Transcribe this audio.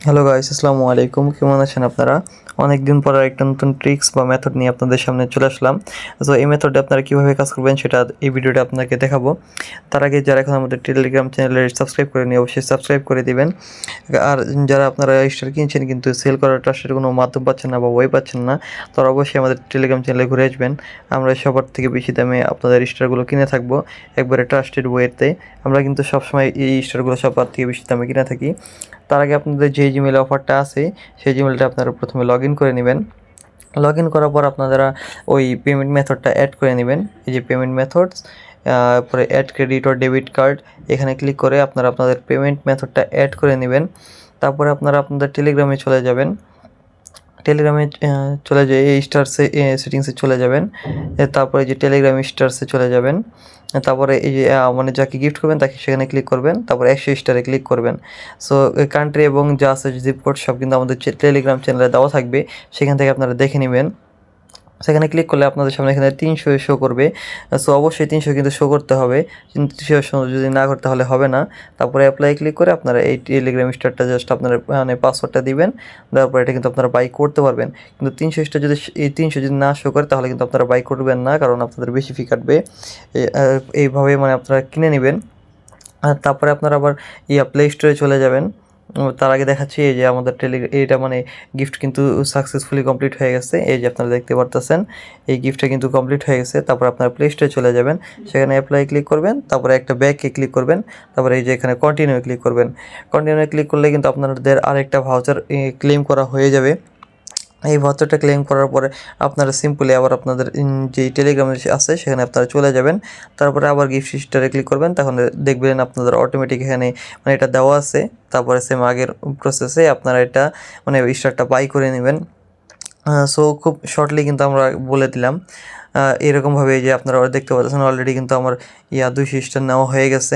Hello guys, আসসালামু আলাইকুম। কেমন আছেন আপনারা? অনেকদিন পর একটা নতুন ট্রিক্স বা মেথড নিয়ে আপনাদের সামনে চলে আসলাম। তো এই মেথডে আপনারা কীভাবে কাজ করবেন সেটা এই ভিডিওতে আপনাকে দেখাবো। তার আগে যারা এখন আমাদের টেলিগ্রাম চ্যানেলে সাবস্ক্রাইব করেনি অবশ্যই সাবস্ক্রাইব করে দিবেন। আর যারা আপনারা স্টার কিনছেন কিন্তু সেল করার ট্রাস্টের কোনো মাধ্যম পাচ্ছেন না বা ওয়ে পাচ্ছেন না, তারা অবশ্যই আমাদের টেলিগ্রাম চ্যানেলে ঘুরে আসবেন। আমরা সবার থেকে বেশি দামে আপনাদের স্টারগুলো কিনে থাকবো একবারে ট্রাস্টেড ওয়েতে। আমরা কিন্তু সবসময় এই স্টারগুলো সবার থেকে বেশি দামে কিনে থাকি। তার আগে আপনাদের যে জিমেল অফারটা আছে সেই জিমেলটা আপনারা প্রথমে লগ ইন করে নেবেন। লগ ইন করার পর আপনারা ওই পেমেন্ট মেথডটা অ্যাড করে নেবেন। এই যে পেমেন্ট মেথডস, পরে add credit or debit card, এখানে ক্লিক করে আপনারা আপনাদের পেমেন্ট মেথডটা অ্যাড করে নেবেন। তারপরে আপনারা আপনাদের টেলিগ্রামে চলে যাবেন। টেলিগ্রামে চলে যেয়ে এই স্টারসে সেটিংসে চলে যাবেন। তারপরে যে টেলিগ্রাম স্টারসে চলে যাবেন। তারপরে এই যে মানে যাকে গিফট করবেন তাকে সেখানে ক্লিক করবেন। তারপরে 100 স্টারে ক্লিক করবেন। সো কান্ট্রি এবং যা আছে জিপ কোড সব কিন্তু আমাদের টেলিগ্রাম চ্যানেলে দেওয়া থাকবে, সেখান থেকে আপনারা দেখে নেবেন। সেখানে ক্লিক করলে আপনাদের সামনে এখানে 300 শো করবে। সো অবশ্যই 300 কিন্তু শো করতে হবে, কিন্তু 300 শো যদি না করতে হলে হবে না। তারপরে অ্যাপ্লাই ক্লিক করে আপনারা এই টেলিগ্রাম স্টারটা জাস্ট আপনারা মানে পাসওয়ার্ডটা দিবেন। দেওয়ার পর এটা কিন্তু আপনারা বাই করতে পারবেন। কিন্তু 300 স্টার যদি এই 300 যদি না শো করে তাহলে কিন্তু আপনারা বাই করবেন না, কারণ আপনাদের বেশি ফি কাটবে। এইভাবে মানে আপনারা কিনে নেবেন। আর তারপরে আপনারা আবার প্লে স্টোরে চলে যাবেন। তার আগে দেখাচ্ছি এই যে আমাদের এইটা মানে গিফট কিন্তু সাকসেসফুলি কমপ্লিট হয়ে গেছে। এই যে আপনারা দেখতে পারতেছেন এই গিফটটা কিন্তু কমপ্লিট হয়ে গেছে। তারপর আপনারা প্লে স্টোরে চলে যাবেন, সেখানে অ্যাপ্লাই ক্লিক করবেন, তারপরে একটা ব্যাকে ক্লিক করবেন, তারপরে এই যে এখানে কন্টিনিউ ক্লিক করবেন। কন্টিনিউ ক্লিক করলে কিন্তু আপনাদের আরেকটা ভাউচার ক্লেম করা হয়ে যাবে। এই ভাউচারটা ক্লেম করার পরে আপনারা সিম্পলি আবার আপনাদের যেই টেলিগ্রাম আছে সেখানে আপনারা চলে যাবেন। তারপরে আবার গিফট স্টারে ক্লিক করবেন, তখন দেখবেন আপনাদের অটোমেটিক এখানে মানে এটা দেওয়া আছে। তারপরে সেম আগের প্রসেসে আপনারা এটা মানে স্টারটা বাই করে নেবেন। সো খুব শর্টলি কিন্তু আমরা বলে দিলাম। এরকমভাবে যে আপনারা দেখতে পাচ্ছেন অলরেডি কিন্তু আমার 200 স্টার নেওয়া হয়ে গেছে।